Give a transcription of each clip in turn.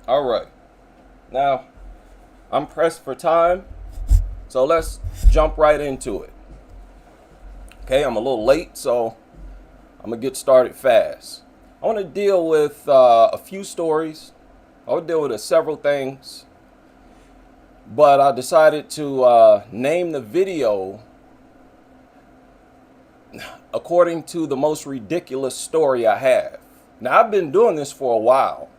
All right. Now, I'm pressed for time, so let's jump right into it. Okay, I'm a little late, so I'm going to get started fast. I want to deal with a few stories. I want to deal with several things, but I decided to name the video according to the most ridiculous story I have. Now, I've been doing this for a while,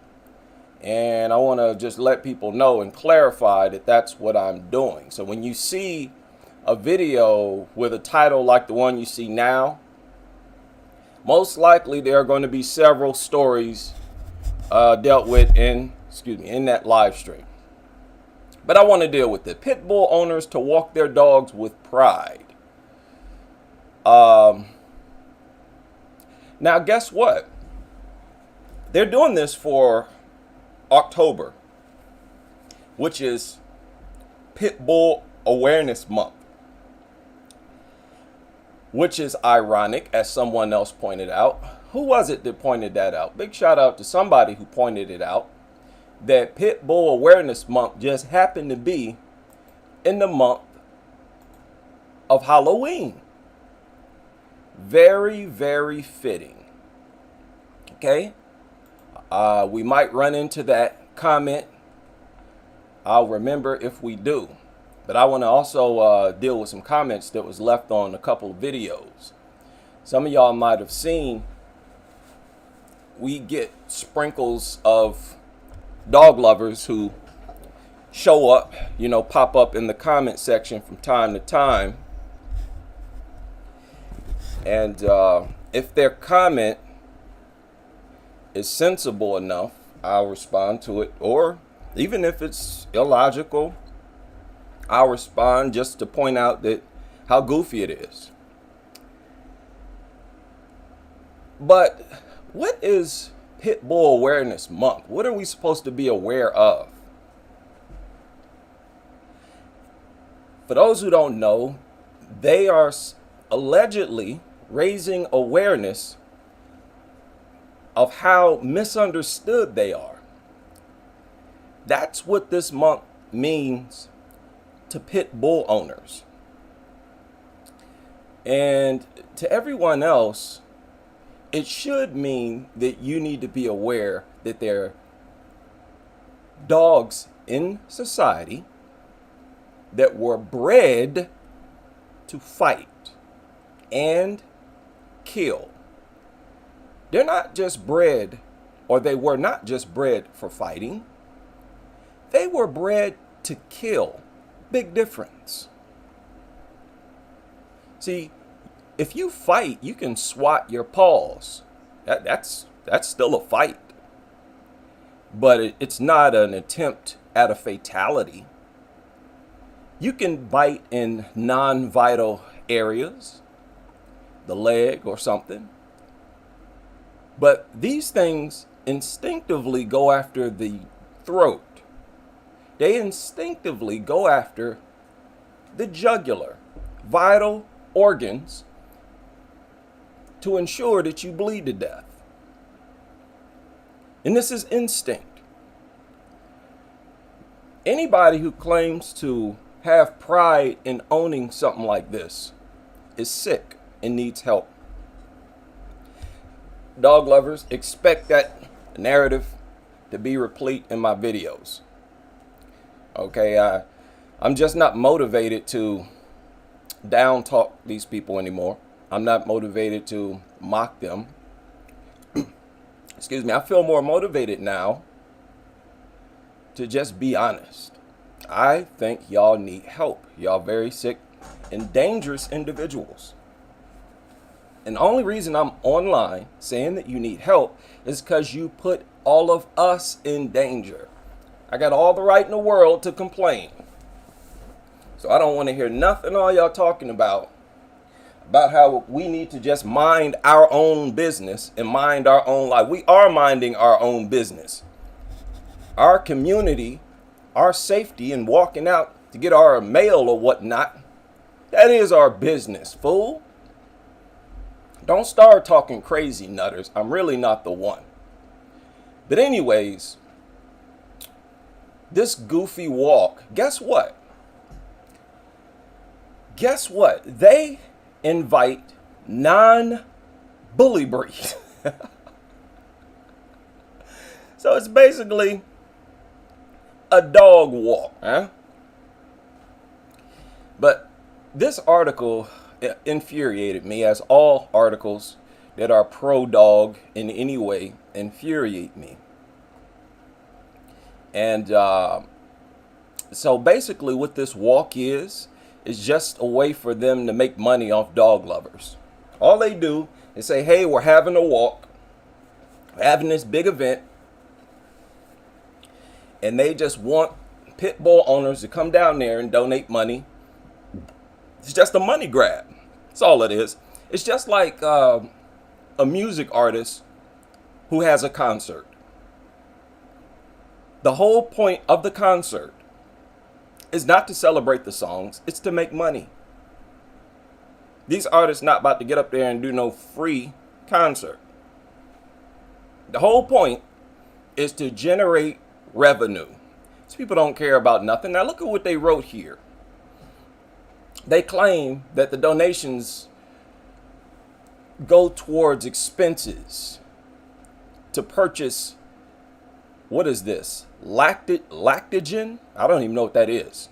and I want to just let people know and clarify that that's what I'm doing. So when you see a video with a title like the one you see now, most likely there are going to be several stories dealt with in that live stream. But I want to deal with it. Pit bull owners to walk their dogs with pride. Now, guess what? They're doing this for October, which is Pit Bull Awareness Month, which is ironic, as someone else pointed out. Who was it that pointed that out? Big shout out to somebody who pointed it out, that Pit Bull Awareness Month just happened to be in the month of Halloween. Very, very fitting. Okay? We might run into that comment. I'll remember if we do. But I want to also deal with some comments that was left on a couple of videos. Some of y'all might have seen we get sprinkles of dog lovers who show up, pop up in the comment section from time to time. And if their comment is sensible enough, I'll respond to it. Or even if it's illogical, I'll respond just to point out that how goofy it is. But what is Pit Bull Awareness Month? What are we supposed to be aware of? For those who don't know, they are allegedly raising awareness of how misunderstood they are. That's what this month means to pit bull owners. And to everyone else, it should mean that you need to be aware that there are dogs in society that were bred to fight and kill. They're not just bred, or they were not just bred for fighting. They were bred to kill. Big difference. See, if you fight, you can swat your paws. That's still a fight. But it's not an attempt at a fatality. You can bite in non-vital areas, the leg or something. But these things instinctively go after the throat. They instinctively go after the jugular, vital organs, to ensure that you bleed to death. And this is instinct. Anybody who claims to have pride in owning something like this is sick and needs help. Dog lovers, expect that narrative to be replete in my videos. Okay, I'm just not motivated to down talk these people anymore. I'm not motivated to mock them. Excuse me, I feel more motivated now to just be honest. I think y'all need help. Y'all very sick and dangerous individuals. And the only reason I'm online saying that you need help is because you put all of us in danger. I got all the right in the world to complain. So I don't want to hear nothing all y'all talking about how we need to just mind our own business and mind our own life. We are minding our own business. Our community, our safety, and walking out to get our mail or whatnot, that is our business, fool. Don't start talking crazy, nutters. I'm really not the one. But anyways, this goofy walk, guess what? Guess what? They invite non-bully breed. So it's basically a dog walk, huh? But this article infuriated me, as all articles that are pro-dog in any way infuriate me. And so basically what this walk is just a way for them to make money off dog lovers. All they do is say, hey, we're having a walk, we're having this big event, and they just want pit bull owners to come down there and donate money. It's just a money grab. That's all it is. It's just like a music artist who has a concert. The whole point of the concert is not to celebrate the songs, it's to make money. These artists not about to get up there and do no free concert. The whole point is to generate revenue. These people don't care about nothing. Now look at what they wrote here. They claim that the donations go towards expenses to purchase, what is this? Lactogen? I don't even know what that is.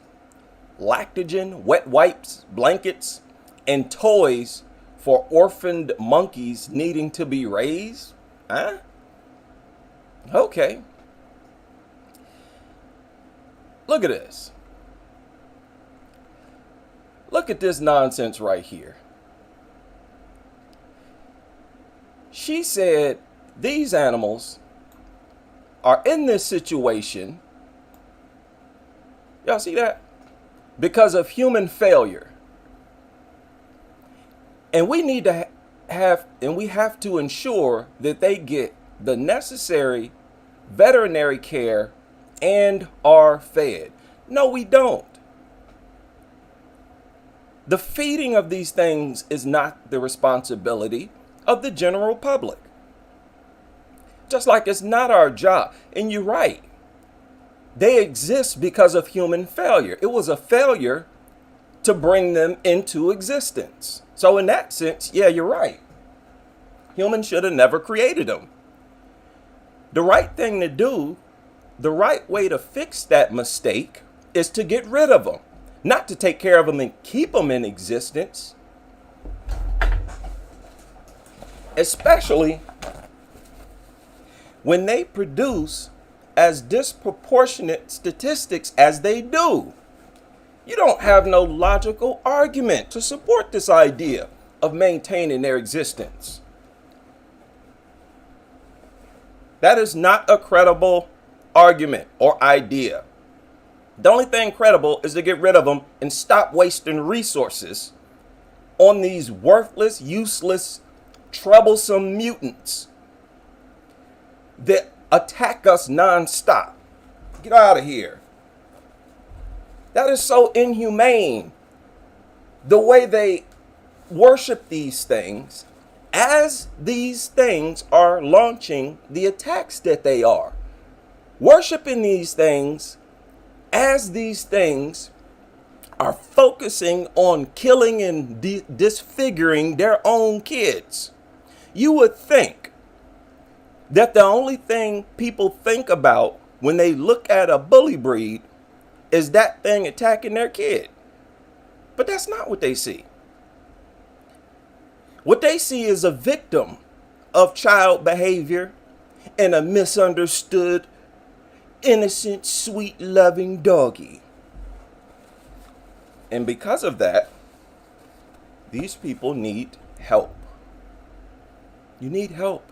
Lactogen, wet wipes, blankets, and toys for orphaned monkeys needing to be raised? Huh? Okay. Look at this. Look at this nonsense right here. She said these animals are in this situation. Y'all see that? Because of human failure. And we need to we have to ensure that they get the necessary veterinary care and are fed. No, we don't. The feeding of these things is not the responsibility of the general public. Just like it's not our job. And you're right. They exist because of human failure. It was a failure to bring them into existence. So in that sense, yeah, you're right. Humans should have never created them. The right thing to do, the right way to fix that mistake is to get rid of them. Not to take care of them and keep them in existence. Especially when they produce as disproportionate statistics as they do. You don't have no logical argument to support this idea of maintaining their existence. That is not a credible argument or idea. The only thing credible is to get rid of them and stop wasting resources on these worthless, useless, troublesome mutants that attack us nonstop. Get out of here. That is so inhumane. The way they worship these things as these things are launching the attacks that they are. Worshiping these things as these things are focusing on killing and disfiguring their own kids. You would think that the only thing people think about when they look at a bully breed is that thing attacking their kid. But that's not what they see. What they see is a victim of child behavior and a misunderstood, innocent, sweet, loving doggy. And because of that, these people need help. You need help.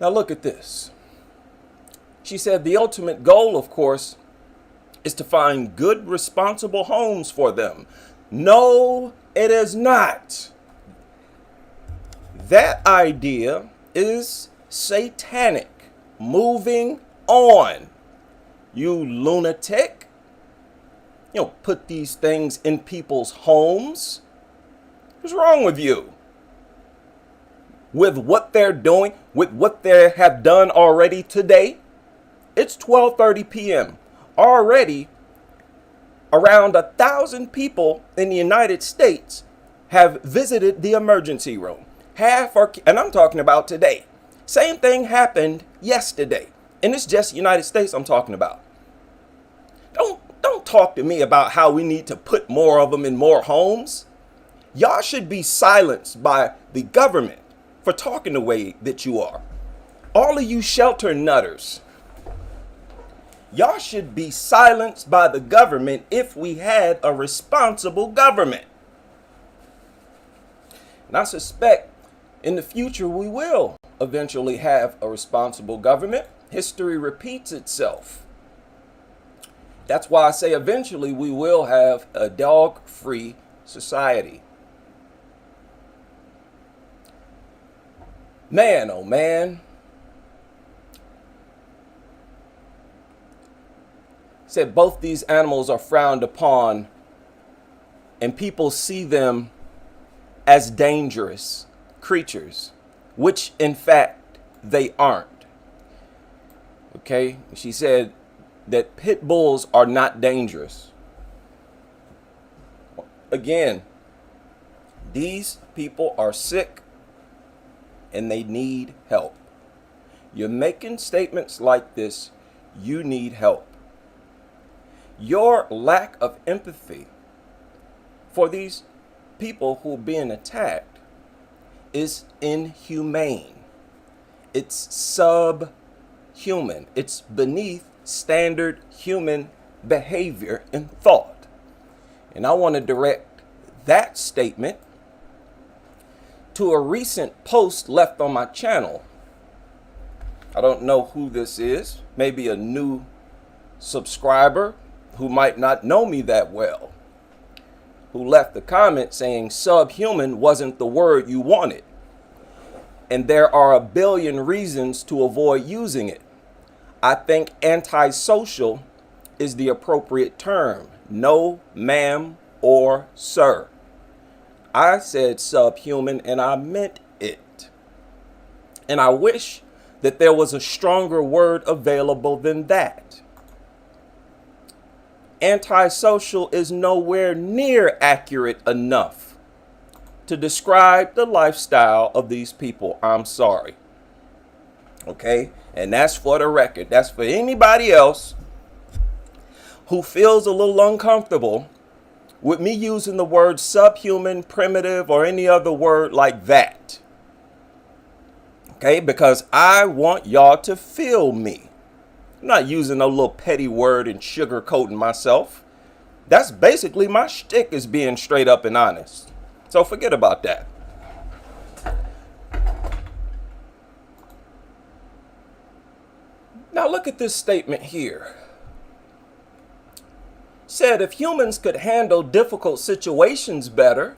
Now look at this. She said the ultimate goal, of course, is to find good, responsible homes for them. No, it is not. That idea is satanic. Moving on. You lunatic. You don't put these things in people's homes. What's wrong with you? with what they're doing, with what they have done already today. It's 12:30 p.m. Already, around 1,000 people in the United States have visited the emergency room. Half are, and I'm talking about today. Same thing happened yesterday. And it's just United States I'm talking about. Don't talk to me about how we need to put more of them in more homes. Y'all should be silenced by the government for talking the way that you are. All of you shelter nutters, y'all should be silenced by the government if we had a responsible government. And I suspect in the future we will eventually have a responsible government. History repeats itself. That's why I say eventually we will have a dog-free society. Man, oh man. Said both these animals are frowned upon and people see them as dangerous creatures, which in fact they aren't. Okay, she said that pit bulls are not dangerous. Again, these people are sick and they need help. You're making statements like this, you need help. Your lack of empathy for these people who are being attacked is inhumane. It's subhuman. It's beneath standard human behavior and thought. And I want to direct that statement to a recent post left on my channel. I don't know who this is, maybe a new subscriber who might not know me that well, who left a comment saying subhuman wasn't the word you wanted. And there are a billion reasons to avoid using it. I think antisocial is the appropriate term. No, ma'am or sir. I said subhuman and I meant it. And I wish that there was a stronger word available than that. Antisocial is nowhere near accurate enough to describe the lifestyle of these people. I'm sorry. Okay? And that's for the record. That's for anybody else who feels a little uncomfortable with me using the word subhuman, primitive, or any other word like that. Okay? Because I want y'all to feel me. I'm not using a little petty word and sugarcoating myself. That's basically my shtick, is being straight up and honest. So forget about that. Now look at this statement here. Said if humans could handle difficult situations better,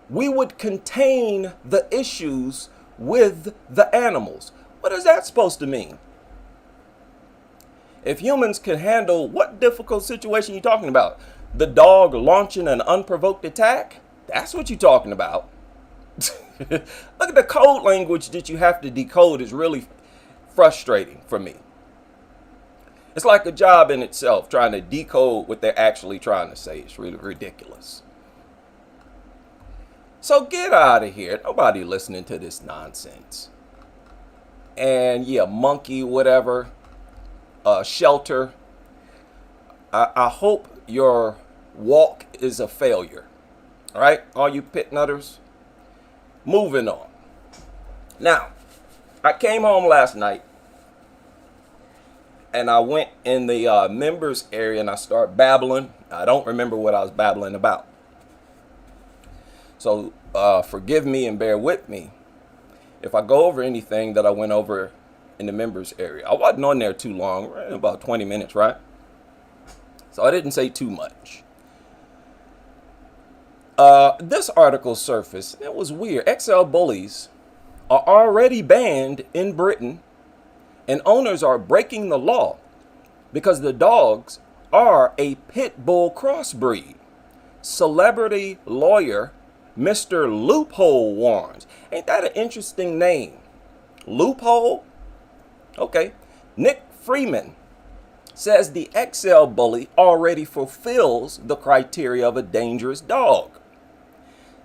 we would contain the issues with the animals. What is that supposed to mean? If humans can handle what difficult situation you talking about? The dog launching an unprovoked attack? That's what you're talking about. Look at the code language that you have to decode is really frustrating for me. It's like a job in itself, trying to decode what they're actually trying to say. It's really ridiculous. So get out of here. Nobody listening to this nonsense. And yeah, monkey, whatever. Shelter. I hope your walk is a failure. All right, all you pit nutters. Moving on. Now, I came home last night and I went in the members area and I started babbling. I don't remember what I was babbling about. So forgive me and bear with me if I go over anything that I went over in the members area. I wasn't on there too long, right? About 20 minutes, right? So I didn't say too much. This article surfaced. It was weird. XL bullies are already banned in Britain, and owners are breaking the law because the dogs are a pit bull crossbreed. Celebrity lawyer Mr. Loophole warns. Ain't that an interesting name? Loophole? Okay. Nick Freeman says the XL Bully already fulfills the criteria of a dangerous dog.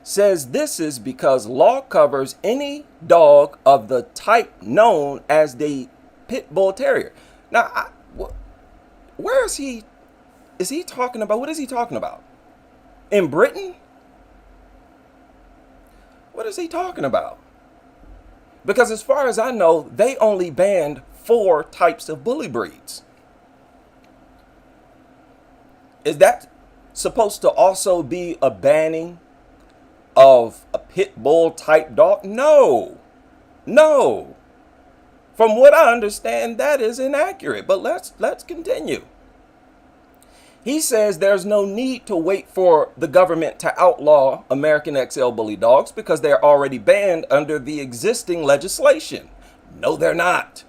Says this is because law covers any dog of the type known as the Pit Bull Terrier. Now, where is he? Is he talking about? What is he talking about? In Britain? What is he talking about? Because as far as I know, they only banned 4 types of bully breeds. Is that supposed to also be a banning of a pit bull type dog? No. No. From what I understand, that is inaccurate. But let's continue. He says there's no need to wait for the government to outlaw American XL Bully dogs because they're already banned under the existing legislation. No, they're not.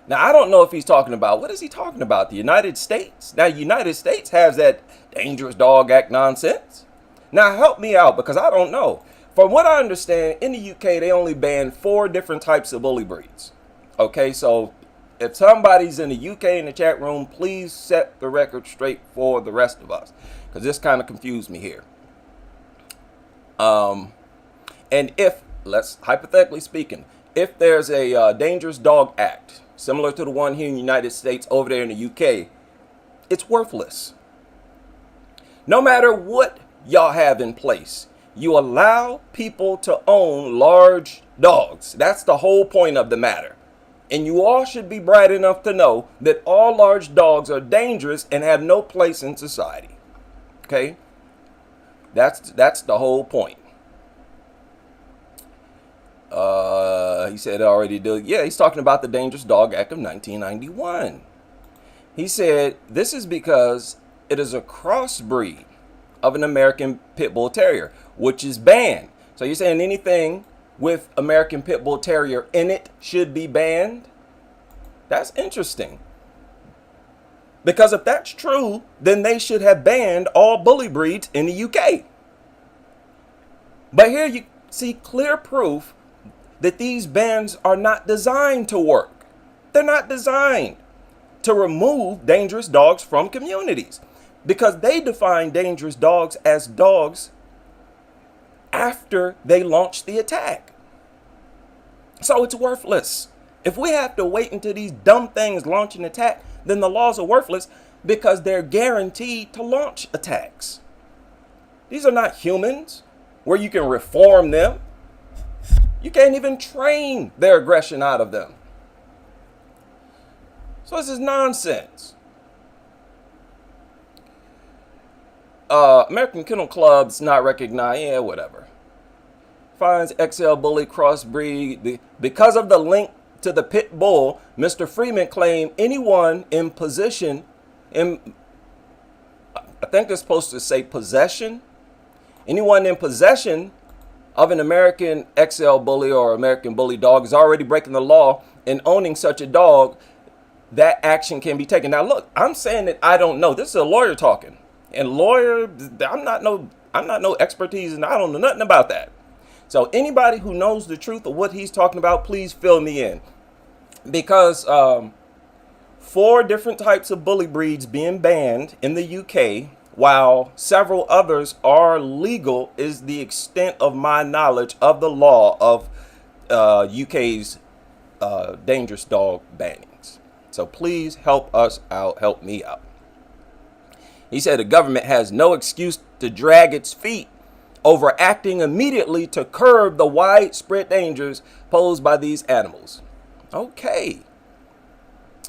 Now, I don't know if he's talking about, what is he talking about? The United States? Now, the United States has that Dangerous Dog Act nonsense. Now, help me out because I don't know. From what I understand, in the UK, they only banned 4 different types of bully breeds. Okay, so if somebody's in the UK in the chat room, please set the record straight for the rest of us because this kind of confused me here. And if, let's hypothetically speaking, if there's a Dangerous Dog Act, similar to the one here in the United States over there in the UK, it's worthless. No matter what y'all have in place, you allow people to own large dogs. That's the whole point of the matter. And you all should be bright enough to know that all large dogs are dangerous and have no place in society. Okay? That's the whole point. He said already did. Yeah, he's talking about the Dangerous Dog Act of 1991. He said this is because it is a crossbreed of an American Pit Bull Terrier, which is banned. So you're saying anything with American Pit Bull Terrier in it should be banned? That's interesting. Because if that's true, then they should have banned all bully breeds in the UK. But here you see clear proof that these bans are not designed to work. They're not designed to remove dangerous dogs from communities because they define dangerous dogs as dogs after they launch the attack. So it's worthless. If we have to wait until these dumb things launch an attack, then the laws are worthless because they're guaranteed to launch attacks. These are not humans where you can reform them. You can't even train their aggression out of them. So this is nonsense. American Kennel Club's not recognized. Yeah, whatever. Finds XL Bully crossbreed. Because of the link to the pit bull, Mr. Freeman claimed anyone in position, I think they're supposed to say possession. Anyone in possession of an American XL Bully or American Bully dog is already breaking the law, and owning such a dog, that action can be taken. Now look, I'm saying that I don't know. This is a lawyer talking. And lawyer, I'm not no expertise and I don't know nothing about that. So anybody who knows the truth of what he's talking about, please fill me in. Because 4 different types of bully breeds being banned in the UK, while several others are legal, is the extent of my knowledge of the law of UK's dangerous dog bannings. So please help us out, help me out. He said the government has no excuse to drag its feet over acting immediately to curb the widespread dangers posed by these animals. Okay.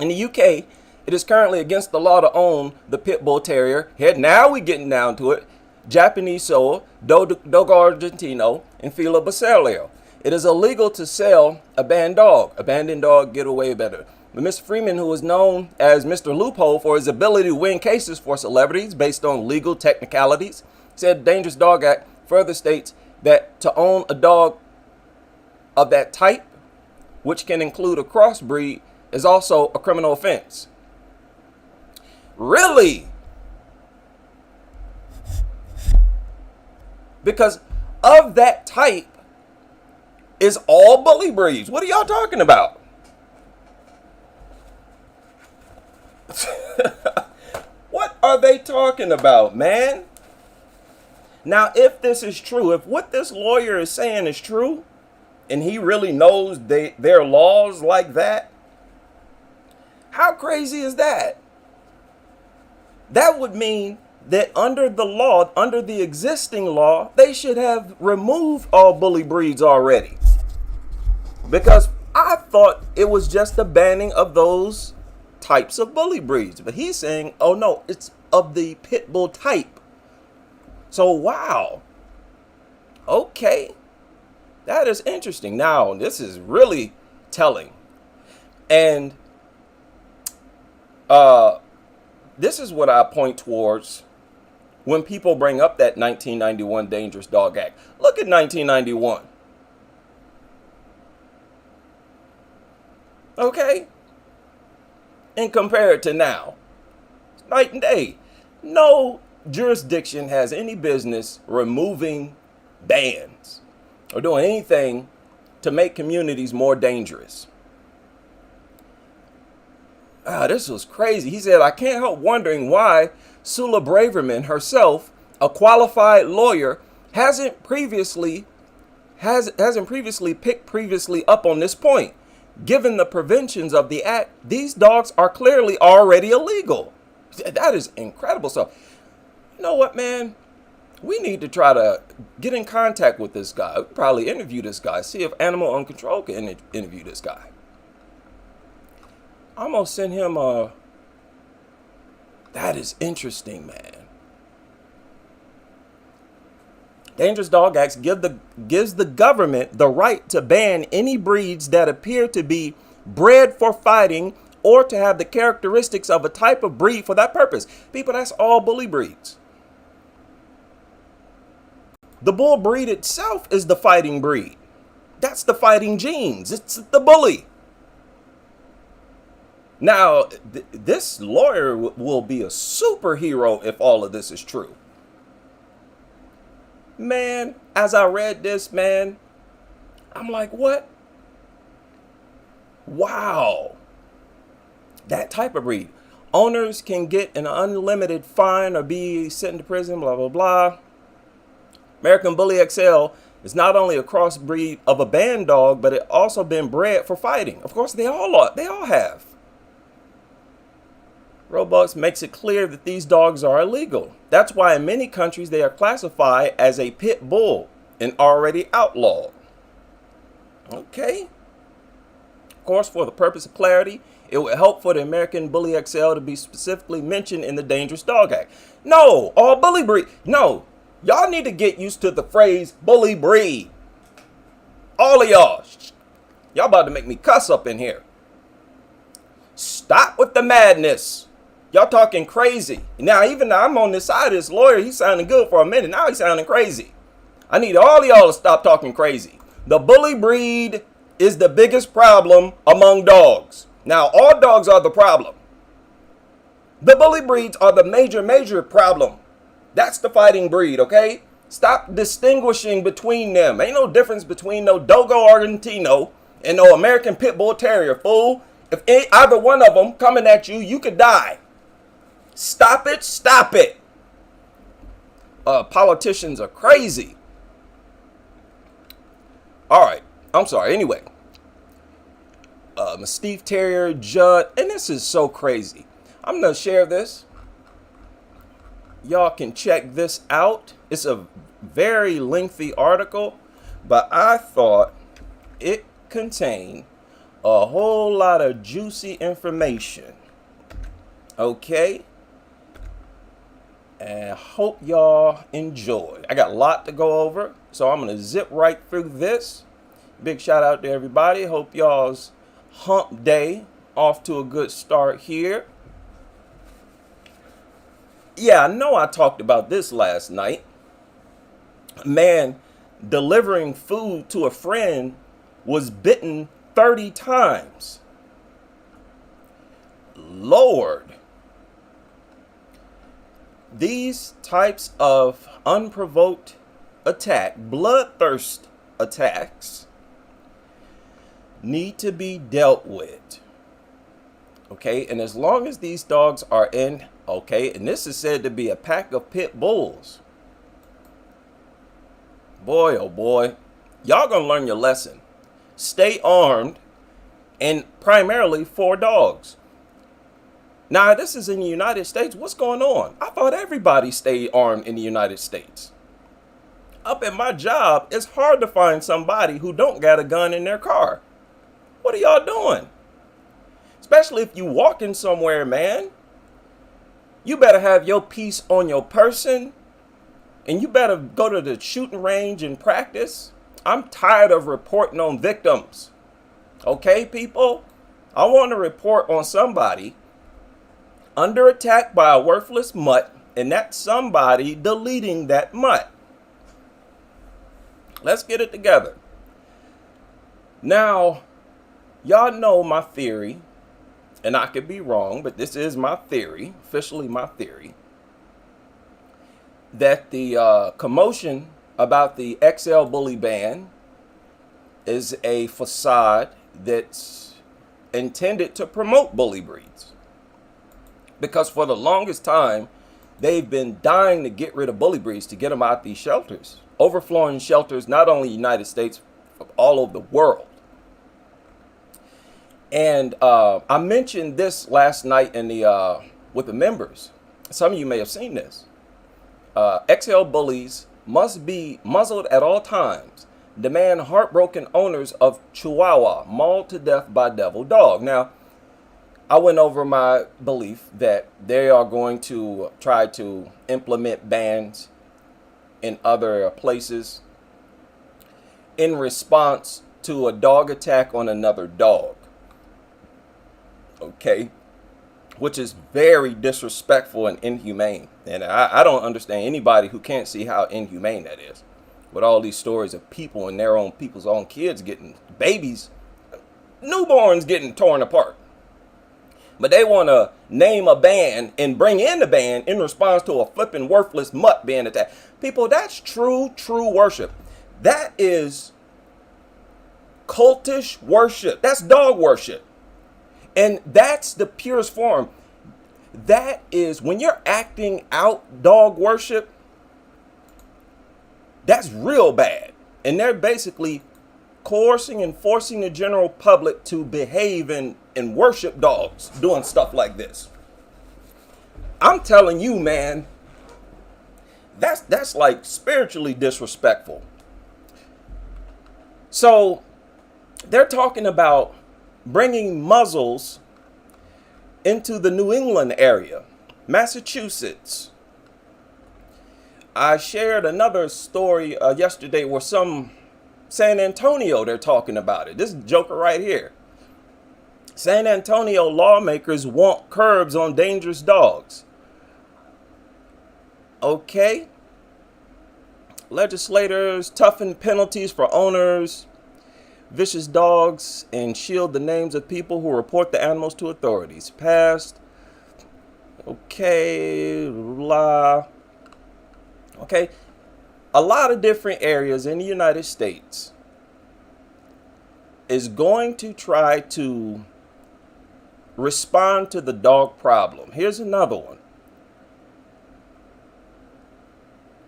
In the UK, it is currently against the law to own the Pit Bull Terrier. Here, now we're getting down to it. Japanese Soa, Dogo Argentino, and Fila Basilio. It is illegal to sell abandoned dog, get away better. But Mr. Freeman, who is known as Mr. Loophole for his ability to win cases for celebrities based on legal technicalities, said the Dangerous Dog Act further states that to own a dog of that type, which can include a crossbreed, is also a criminal offense. Really? because of that type is all bully breeds. What are y'all talking about? What are they talking about, man? Now, if this is true, if what this lawyer is saying is true, and he really knows their laws like that, how crazy is that? That would mean that under the law, under the existing law, they should have removed all bully breeds already. Because I thought it was just the banning of those types of bully breeds. But he's saying, oh no, it's of the pit bull type. So, wow. Okay. That is interesting. Now, this is really telling. And this is what I point towards when people bring up that 1991 Dangerous Dog Act. Look at 1991. Okay? And compare it to now. It's night and day. No jurisdiction has any business removing bans or doing anything to make communities more dangerous. This was crazy. He said, I can't help wondering why Sula Braverman herself, a qualified lawyer, hasn't previously picked previously up on this point. Given the provisions of the act, these dogs are clearly already illegal. That is incredible. So, you know what, man? We need to try to get in contact with this guy. We'll probably interview this guy. See if Animal Uncontrol can interview this guy. I'm going to send him a... That is interesting, man. Dangerous Dog Acts gives the government the right to ban any breeds that appear to be bred for fighting or to have the characteristics of a type of breed for that purpose. People, that's all bully breeds. The bull breed itself is the fighting breed. That's the fighting genes. It's the bully. Now, this lawyer will be a superhero if all of this is true. Man, as I read this, man, I'm like, what? Wow. That type of breed. Owners can get an unlimited fine or be sent to prison, blah, blah, blah. American Bully XL is not only a crossbreed of a banned dog, but it also been bred for fighting. Of course, they all have. Robux makes it clear that these dogs are illegal. That's why in many countries they are classified as a pit bull and already outlawed. Okay. Of course, for the purpose of clarity, it would help for the American Bully XL to be specifically mentioned in the Dangerous Dog Act. No, all bully breed. No, y'all need to get used to the phrase bully breed. All of y'all. Y'all about to make me cuss up in here. Stop with the madness. Y'all talking crazy. Now, even though I'm on this side of this lawyer, he's sounding good for a minute. Now he's sounding crazy. I need all of y'all to stop talking crazy. The bully breed is the biggest problem among dogs. Now, all dogs are the problem. The bully breeds are the major problem. That's the fighting breed, okay? Stop distinguishing between them. Ain't no difference between no Dogo Argentino and no American Pit Bull Terrier, fool. If either one of them coming at you, you could die. Stop it. Stop it. Politicians are crazy. All right. I'm sorry. Anyway. Mastiff Terrier, Judd. And this is so crazy. I'm going to share this. Y'all can check this out. It's a very lengthy article. But I thought it contained a whole lot of juicy information. Okay. And I hope y'all enjoy. I got a lot to go over, so I'm going to zip right through this. Big shout out to everybody. Hope y'all's hump day off to a good start here. Yeah, I know I talked about this last night. A man delivering food to a friend was bitten 30 times. Lord. These types of unprovoked attack, bloodthirst attacks, need to be dealt with. Okay, and as long as these dogs are in, okay, and this is said to be a pack of pit bulls. Boy, oh boy, y'all gonna learn your lesson. Stay armed, and primarily for dogs. Now, this is in the United States. What's going on? I thought everybody stayed armed in the United States. Up at my job, it's hard to find somebody who don't got a gun in their car. What are y'all doing? Especially if you walking somewhere, man. You better have your piece on your person, and you better go to the shooting range and practice. I'm tired of reporting on victims. Okay, people? I want to report on somebody under attack by a worthless mutt, and that somebody deleting that mutt. Let's get it together. Now, y'all know my theory, and I could be wrong, but this is my theory, officially my theory, that the commotion about the XL bully ban is a facade that's intended to promote bully breeds. Because for the longest time, they've been dying to get rid of bully breeds, to get them out these shelters. Overflowing shelters, not only in the United States, but all over the world. And I mentioned this last night in the with the members. Some of you may have seen this. XL bullies must be muzzled at all times. Demand heartbroken owners of Chihuahua mauled to death by devil dog. Now, I went over my belief that they are going to try to implement bans in other places in response to a dog attack on another dog. Okay, which is very disrespectful and inhumane. And I don't understand anybody who can't see how inhumane that is. With all these stories of people and their own people's own kids getting, babies, newborns getting torn apart. But they want to name a ban and bring in the ban in response to a flipping worthless mutt being attacked. People, that's true worship. That is cultish worship. That's dog worship. And that's the purest form. That is, when you're acting out dog worship, that's real bad. And they're basically coercing and forcing the general public to behave and worship dogs doing stuff like this. I'm telling you, man, that's like spiritually disrespectful. So they're talking about bringing muzzles into the New England area, Massachusetts. I shared another story yesterday where some San Antonio, they're talking about it. This joker right here. San Antonio lawmakers want curbs on dangerous dogs. Okay. Legislators toughen penalties for owners, vicious dogs, and shield the names of people who report the animals to authorities. Passed. Okay. Blah. Okay. A lot of different areas in the United States is going to try to respond to the dog problem. Here's another one.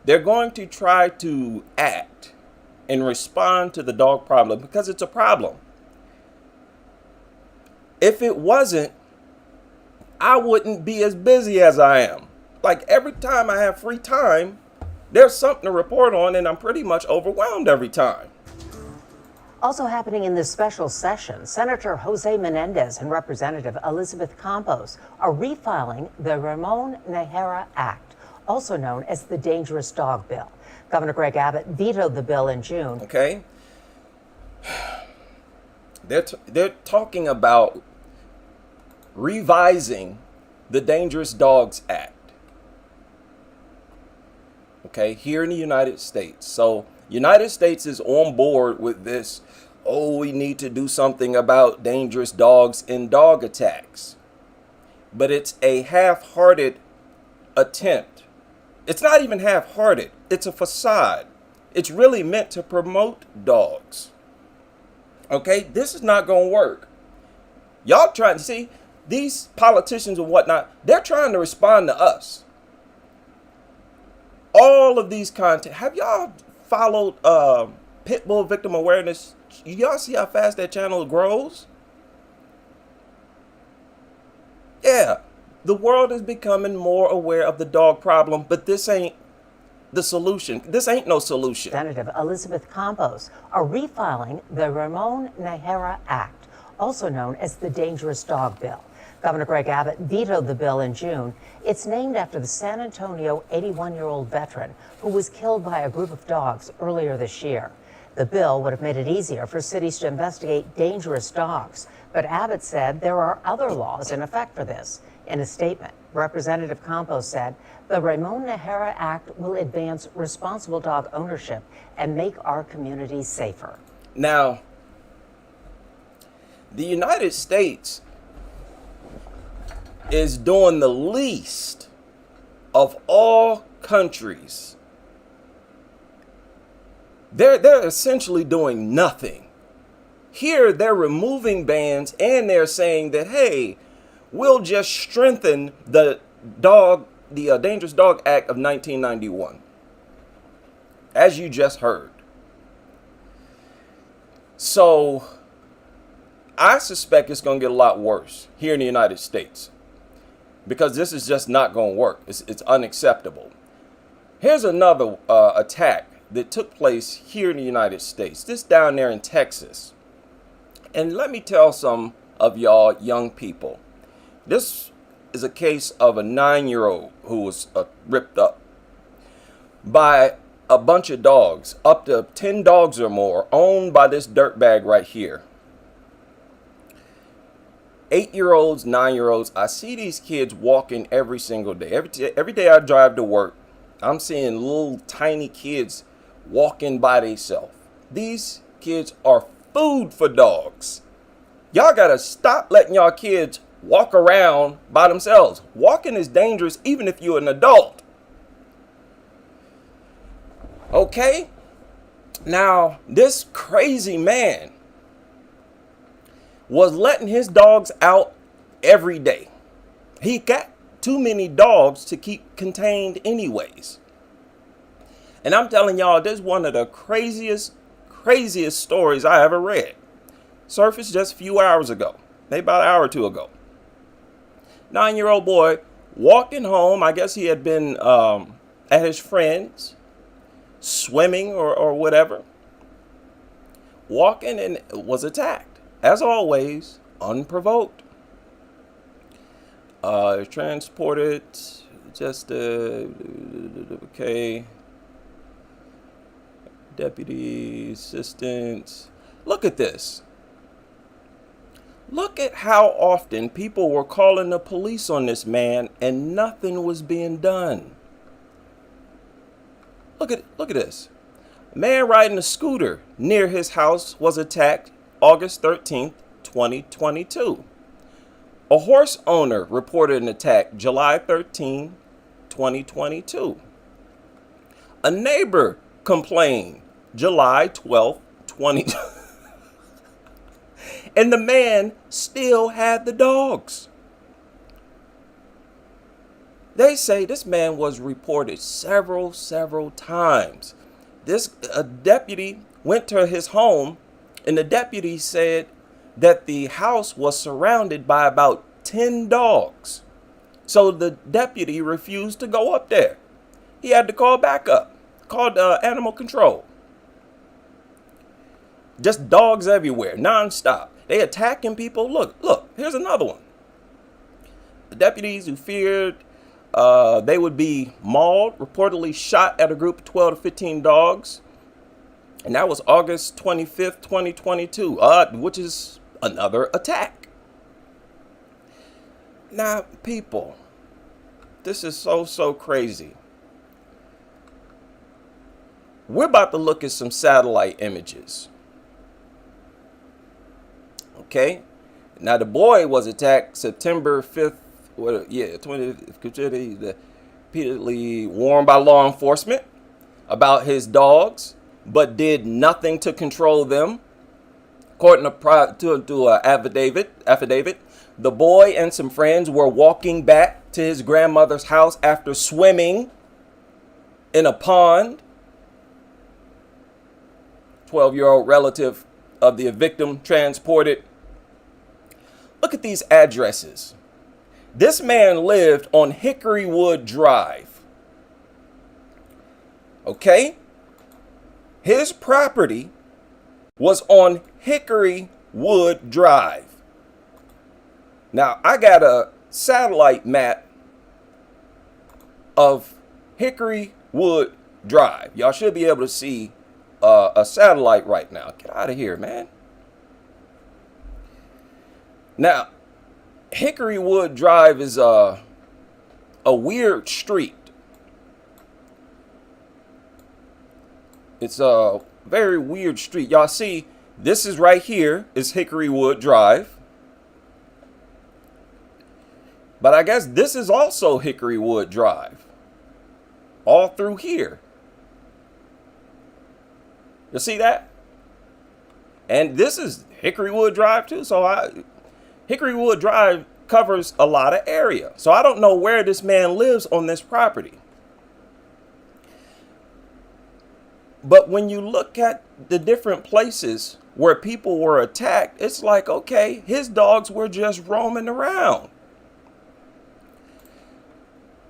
They're going to try to act and respond to the dog problem because it's a problem. If it wasn't, I wouldn't be as busy as I am. Like every time I have free time, there's something to report on, and I'm pretty much overwhelmed every time. Also happening in this special session, Senator Jose Menendez and Representative Elizabeth Campos are refiling the Ramon Najera Act, also known as the Dangerous Dog Bill. Governor Greg Abbott vetoed the bill in June. Okay. They're talking about revising the Dangerous Dogs Act. Okay, here in the United States. So, United States is on board with this. Oh, we need to do something about dangerous dogs and dog attacks. But it's a half-hearted attempt. It's not even half-hearted. It's a facade. It's really meant to promote dogs. Okay, this is not going to work. Y'all trying to see these politicians and whatnot, they're trying to respond to us. All of these content. Have y'all followed Pitbull Victim Awareness? Y'all see how fast that channel grows? Yeah, the world is becoming more aware of the dog problem, but this ain't the solution. This ain't no solution. Representative Elizabeth Campos are refiling the Ramon Najera Act, also known as the Dangerous Dog Bill. Governor Greg Abbott vetoed the bill in June. It's named after the San Antonio 81-year-old veteran who was killed by a group of dogs earlier this year. The bill would have made it easier for cities to investigate dangerous dogs, but Abbott said there are other laws in effect for this. In a statement, Representative Campos said the Ramon Najera Act will advance responsible dog ownership and make our communities safer. Now, the United States is doing the least of all countries. They're essentially doing nothing. Here they're removing bans and they're saying that, hey, we'll just strengthen the Dangerous Dog Act of 1991. As you just heard. So I suspect it's going to get a lot worse here in the United States, because this is just not going to work. It's unacceptable. Here's another attack that took place here in the United States. This down there in Texas. And let me tell some of y'all young people. This is a case of a 9-year-old who was ripped up by a bunch of dogs, up to 10 dogs or more, owned by this dirtbag right here. 8-year-olds, 9-year-olds, I see these kids walking every single day. Every day I drive to work, I'm seeing little tiny kids walking by themselves. These kids are food for dogs. Y'all gotta stop letting y'all kids walk around by themselves. Walking is dangerous even if you're an adult. Okay? Now, this crazy man was letting his dogs out every day. He got too many dogs to keep contained anyways. And I'm telling y'all, this is one of the craziest stories I ever read. Surfaced just a few hours ago, maybe about an hour or two ago. 9-year-old boy walking home. I guess he had been at his friend's, swimming or whatever. Walking and was attacked. As always, unprovoked. Transported, just okay. Deputy assistant. Look at this. Look at how often people were calling the police on this man and nothing was being done. Look at this. A man riding a scooter near his house was attacked August 13th, 2022. A horse owner reported an attack July 13, 2022. A neighbor complained July 12th, 2022. And the man still had the dogs. They say this man was reported several times. A deputy went to his home, and the deputy said that the house was surrounded by about 10 dogs. So the deputy refused to go up there. He had to call backup, called animal control. Just dogs everywhere, nonstop. They attacking people. Look, here's another one. The deputies who feared they would be mauled reportedly shot at a group of 12 to 15 dogs. And that was August 25th, 2022, which is another attack. Now, people, this is so crazy. We're about to look at some satellite images. Okay, now the boy was attacked September 5th, repeatedly warned by law enforcement about his dogs. but did nothing to control them. According to an affidavit, the boy and some friends were walking back to his grandmother's house after swimming in a pond. 12-year-old relative of the victim transported. Look at these addresses. This man lived on Hickorywood Drive. Okay? His property was on Hickorywood Drive. Now, I got a satellite map of Hickorywood Drive. Y'all should be able to see a satellite right now. Get out of here, man. Now, Hickorywood Drive is a weird street. It's a very weird street. Y'all see, this is right here is Hickorywood Drive. But I guess this is also Hickorywood Drive. All through here. You see that? And this is Hickorywood Drive too. So Hickorywood Drive covers a lot of area. So I don't know where this man lives on this property. But when you look at the different places where people were attacked, it's like, okay, his dogs were just roaming around.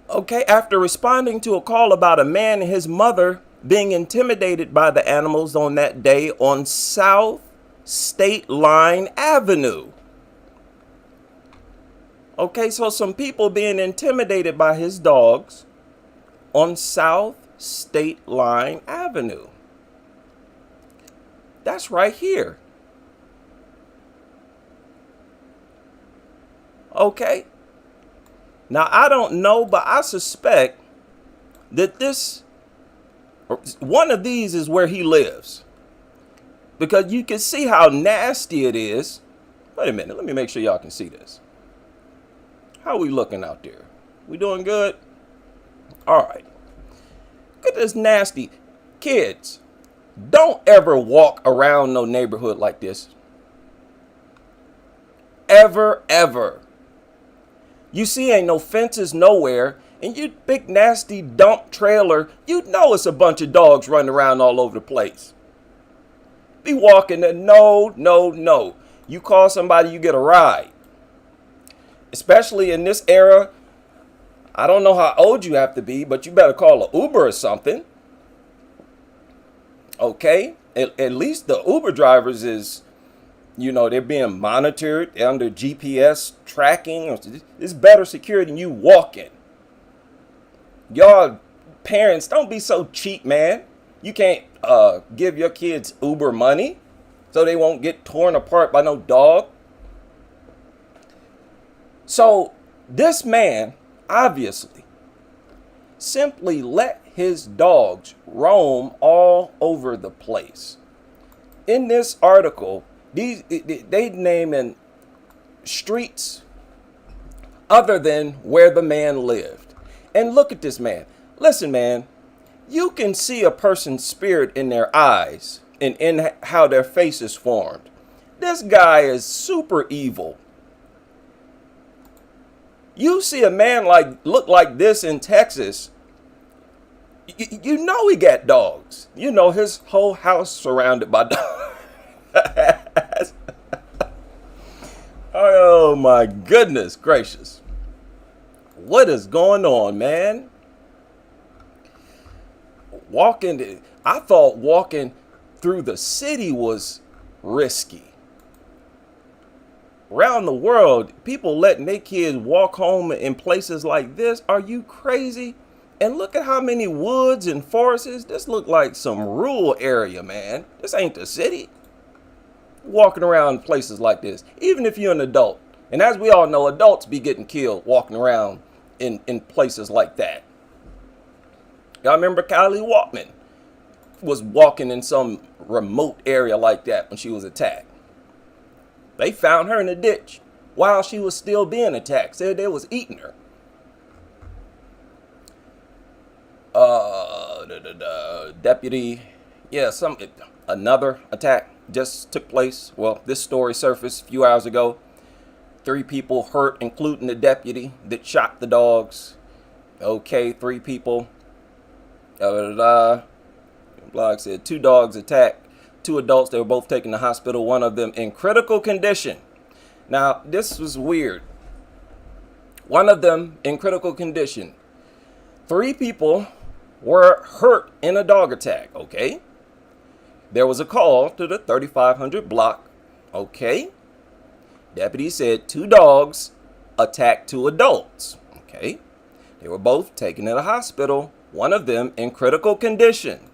Okay, after responding to a call about a man and his mother being intimidated by the animals on that day on South State Line Avenue. Okay, so some people being intimidated by his dogs on South State Line Avenue. That's right here. Okay. Now, I don't know, but I suspect that one of these is where he lives. Because you can see how nasty it is. Wait a minute. Let me make sure y'all can see this. How are we looking out there? We doing good? All right. Look at this nasty. Kids, don't ever walk around no neighborhood like this. Ever, ever. You see ain't no fences nowhere, and you big nasty dump trailer, you know it's a bunch of dogs running around all over the place. Be walking there, no. You call somebody, you get a ride. Especially in this era, I don't know how old you have to be, but you better call an Uber or something. Okay? At least the Uber drivers is, they're being monitored. They're under GPS tracking. It's better security than you walking. Y'all parents, don't be so cheap, man. You can't give your kids Uber money so they won't get torn apart by no dog. So this man, obviously, simply let his dogs roam all over the place. In this article, they naming streets other than where the man lived. And look at this man. Listen, man, you can see a person's spirit in their eyes and in how their face is formed. This guy is super evil. You see a man look like this in Texas, you know he got dogs. You know his whole house surrounded by dogs. Oh my goodness gracious. What is going on, man? I thought walking through the city was risky. Around the world, people letting their kids walk home in places like this. Are you crazy? And look at how many woods and forests. This look like some rural area, man. This ain't the city. Walking around places like this, even if you're an adult. And as we all know, adults be getting killed walking around in places like that. Y'all remember Kylie Walkman was walking in some remote area like that when she was attacked. They found her in a ditch while she was still being attacked. Said they was eating her. Deputy, Yeah, another attack just took place. Well, this story surfaced a few hours ago. 3 people hurt, including the deputy that shot the dogs. Okay, 3 people. Blog said 2 dogs attacked 2 adults. They were both taken to the hospital, one of them in critical condition. Now, this was weird. One of them in critical condition. 3 people were hurt in a dog attack, okay? There was a call to the 3500 block, okay? Deputy said 2 dogs attacked 2 adults, okay? They were both taken to the hospital, one of them in critical condition.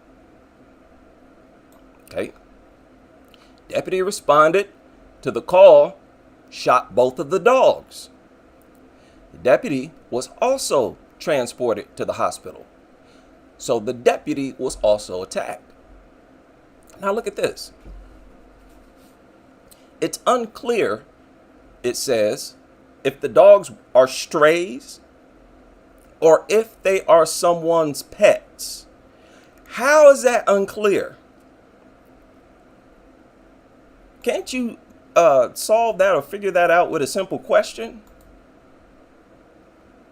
Okay. Deputy responded to the call, shot both of the dogs. The deputy was also transported to the hospital. So the deputy was also attacked. Now look at this. It's unclear, it says, if the dogs are strays or if they are someone's pets. How is that unclear? Can't you solve that or figure that out with a simple question?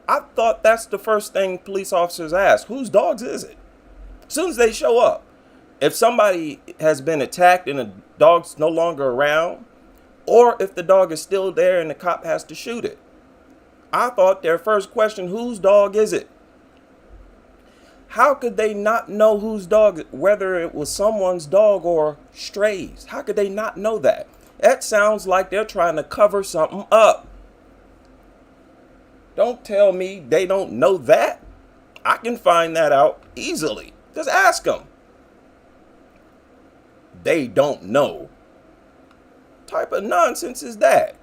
I thought that's the first thing police officers ask. Whose dogs is it? As soon as they show up. If somebody has been attacked and the dog's no longer around, or if the dog is still there and the cop has to shoot it. I thought their first question, whose dog is it? How could they not know whose dog, whether it was someone's dog or strays? How could they not know that? That sounds like they're trying to cover something up. Don't tell me they don't know that. I can find that out easily. Just ask them. They don't know. What type of nonsense is that?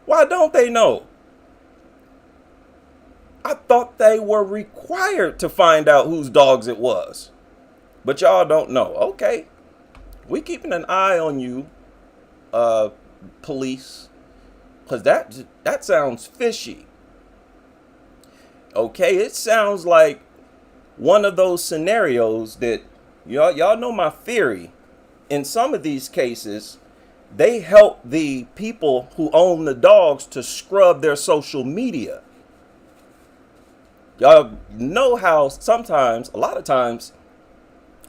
Why don't they know? I thought they were required to find out whose dogs it was. But y'all don't know. Okay. We keeping an eye on you, police. Because that sounds fishy. Okay, it sounds like one of those scenarios that, y'all know my theory. In some of these cases, they help the people who own the dogs to scrub their social media. Y'all know how sometimes, a lot of times,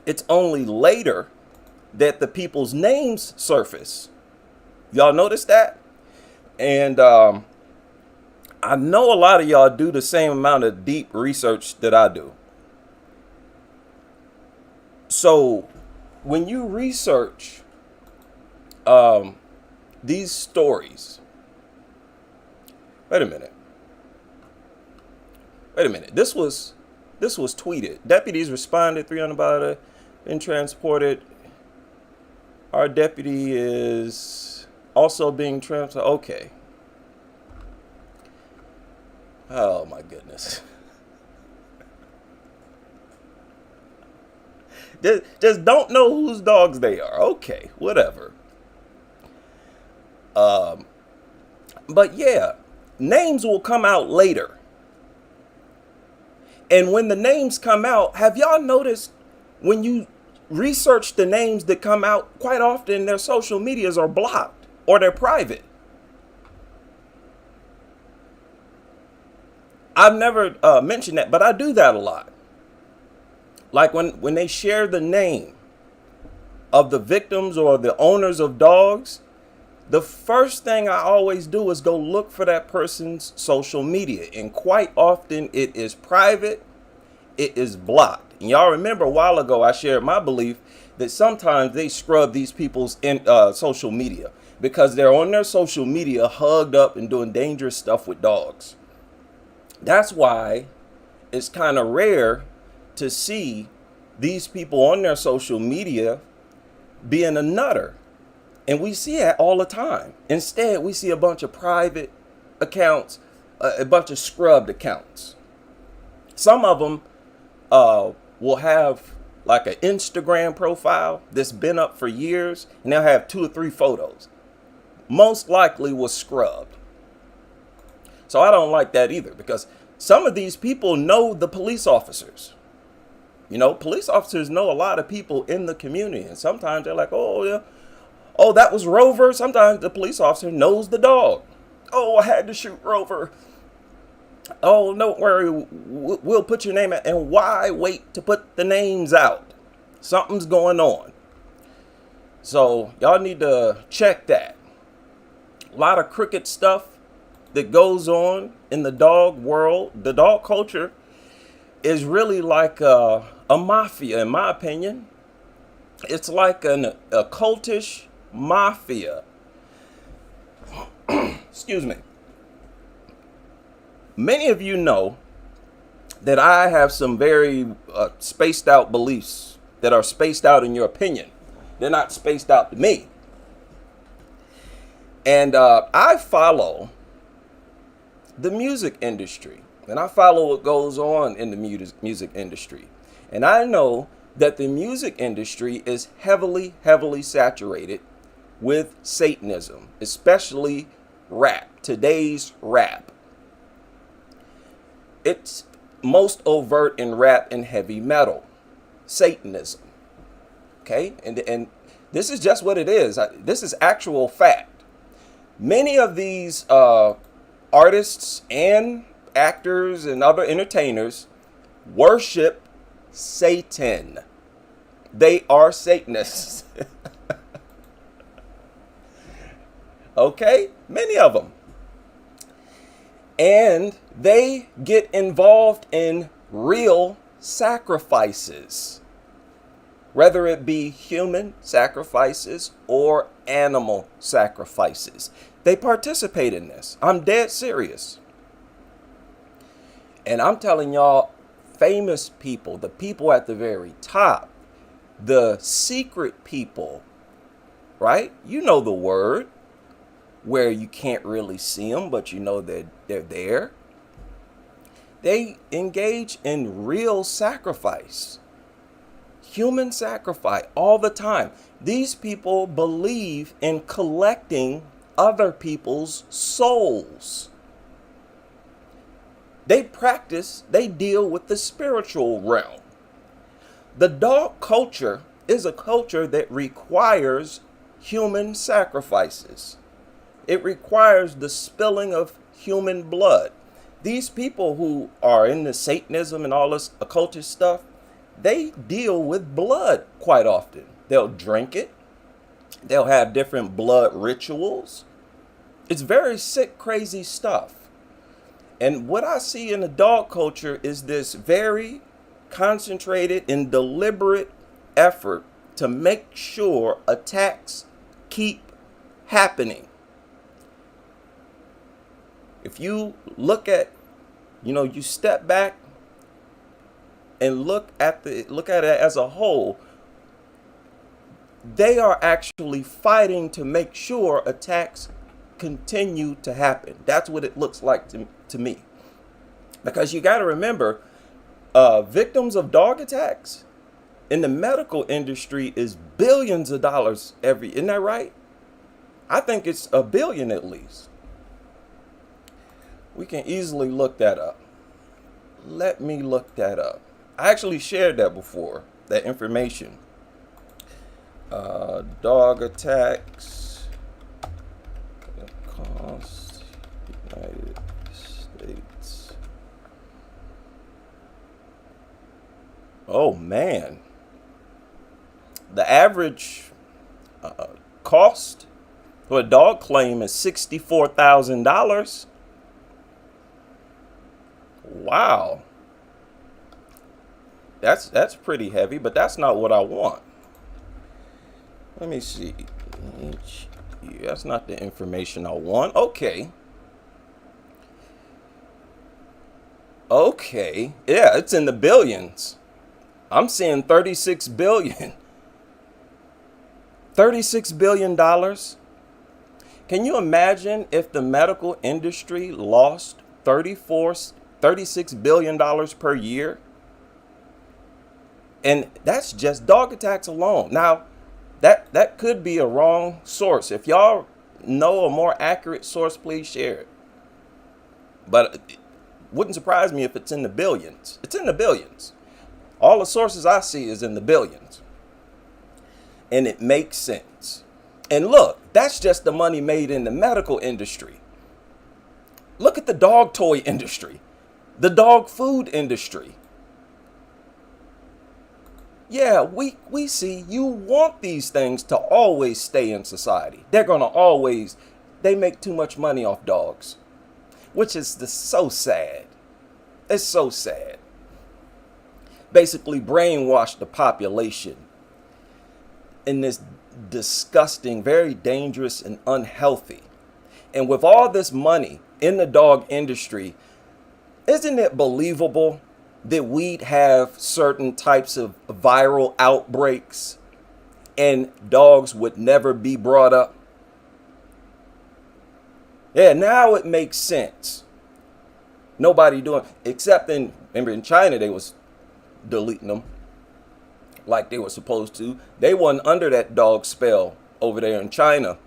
it's only later that the people's names surface. Y'all notice that? And I know a lot of y'all do the same amount of deep research that I do. So when you research these stories, wait a minute. This was tweeted. Deputies responded. 300 body been transported. Our deputy is also being transported. Okay. Oh my goodness. Just don't know whose dogs they are. Okay, whatever. But yeah, names will come out later. And when the names come out, have y'all noticed when you research the names that come out, quite often their social medias are blocked or they're private. I've never mentioned that, but I do that a lot. Like when they share the name of the victims or the owners of dogs, the first thing I always do is go look for that person's social media. And quite often it is private, it is blocked. And y'all remember a while ago I shared my belief that sometimes they scrub these people's social media because they're on their social media hugged up and doing dangerous stuff with dogs. That's why it's kind of rare to see these people on their social media being a nutter. And we see that all the time. Instead, we see a bunch of private accounts, a bunch of scrubbed accounts. Some of them will have like an Instagram profile that's been up for years, and they'll have 2 or 3 photos. Most likely was scrubbed. So I don't like that either, because some of these people know the police officers. You know, police officers know a lot of people in the community, and sometimes they're like, oh, yeah, oh, that was Rover. Sometimes the police officer knows the dog. Oh, I had to shoot Rover. Oh, don't worry, we'll put your name out. And why wait to put the names out? Something's going on. So y'all need to check that. A lot of crooked stuff that goes on in the dog world. The dog culture is really like a mafia, in my opinion. It's like a cultish mafia. Excuse me. Many of you know that I have some very spaced out beliefs that are spaced out in your opinion. They're not spaced out to me. And I follow the music industry, and I follow what goes on in the music industry. And I know that the music industry is heavily, heavily saturated with Satanism, especially rap, today's rap. It's most overt in rap and heavy metal, Satanism. Okay, and this is just what it is. This is actual fact. Many of these artists and actors and other entertainers worship Satan. They are Satanists. Okay, many of them. And they get involved in real sacrifices, whether it be human sacrifices or animal sacrifices. They participate in this. I'm dead serious. And I'm telling y'all, famous people, the people at the very top, the secret people, right? You know the word, where you can't really see them, but you know that they're there. They engage in real sacrifice, human sacrifice all the time. These people believe in collecting other people's souls. They deal with the spiritual realm. The dog culture is a culture that requires human sacrifices. It requires the spilling of human blood. These people who are into Satanism and all this occultist stuff, they deal with blood quite often. They'll drink it. They'll have different blood rituals. It's very sick, crazy stuff. And what I see in the dog culture is this very concentrated and deliberate effort to make sure attacks keep happening. If you look at, you step back and look at it as a whole, they are actually fighting to make sure attacks continue to happen. That's what it looks like to me. Because you got to remember, victims of dog attacks in the medical industry is billions of dollars isn't that right? I think it's $1 billion at least. We can easily look that up. Let me look that up. I actually shared that before, that information. Dog attacks cost United States. Oh man. The average cost for a dog claim is $64,000. Wow. That's pretty heavy, but that's not what I want. Let me see. That's not the information I want. Okay. Yeah, it's in the billions. I'm seeing 36 billion. $36 billion. Can you imagine if the medical industry lost $36 billion per year? And that's just dog attacks alone. Now, that could be a wrong source. If y'all know a more accurate source, please share it. But it wouldn't surprise me if it's in the billions. It's in the billions. All the sources I see is in the billions. And it makes sense. And look, that's just the money made in the medical industry. Look at the dog toy industry, the dog food industry. Yeah, we see you want these things to always stay in society. They're going to always, they make too much money off dogs, which is so sad. It's so sad. Basically brainwash the population in this disgusting, very dangerous and unhealthy. And with all this money in the dog industry, isn't it believable that we'd have certain types of viral outbreaks and dogs would never be brought up? Yeah, now it makes sense. Nobody doing, except remember in China, they was deleting them like they were supposed to. They wasn't under that dog spell over there in China.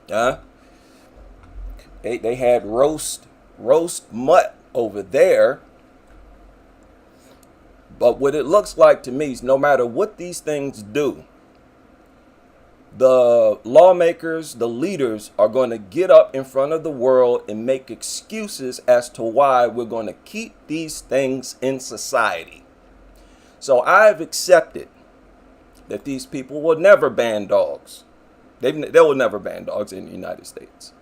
Huh? They had roast mutt over there. But what it looks like to me is no matter what these things do, the lawmakers, the leaders are going to get up in front of the world and make excuses as to why we're going to keep these things in society. So I've accepted that these people will never ban dogs. They will never ban dogs in the United States.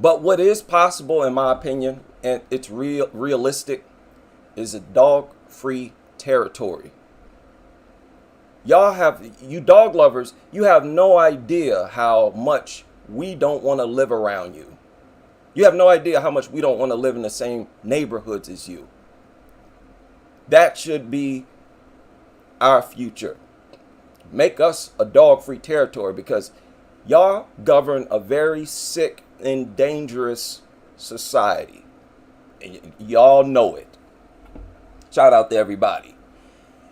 But what is possible, in my opinion, and it's realistic, is a dog-free territory. You dog lovers, you have no idea how much we don't want to live around you. You have no idea how much we don't want to live in the same neighborhoods as you. That should be our future. Make us a dog-free territory, because y'all govern a very sick and dangerous society. And y'all know it. Shout out to everybody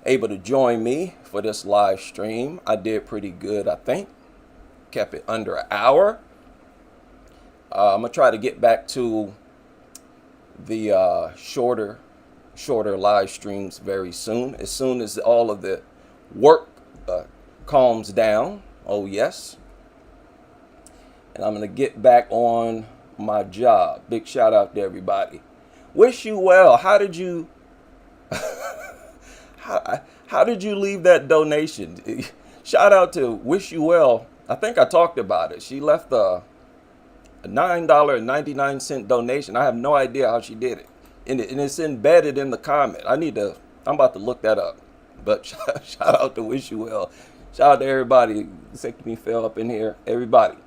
able to join me for this live stream. I did pretty good, I think. Kept it under an hour. I'm gonna try to get back to the shorter live streams very soon. As soon as all of the work calms down. Oh yes. And I'm gonna get back on my job. Big shout out to everybody. Wish you well. How did you how did you leave that donation? Shout out to Wish You Well. I think I talked about it. She left a $9.99 donation. I have no idea how she did it. And it's embedded in the comment. I'm about to look that up. But shout out to Wish You Well. Shout out to everybody. Sick me fell up in here. Everybody.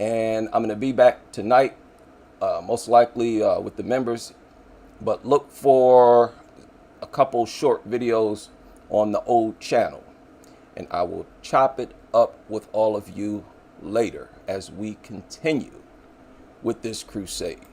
And I'm going to be back tonight, most likely with the members. But look for a couple short videos on the old channel. And I will chop it up with all of you later as we continue with this crusade.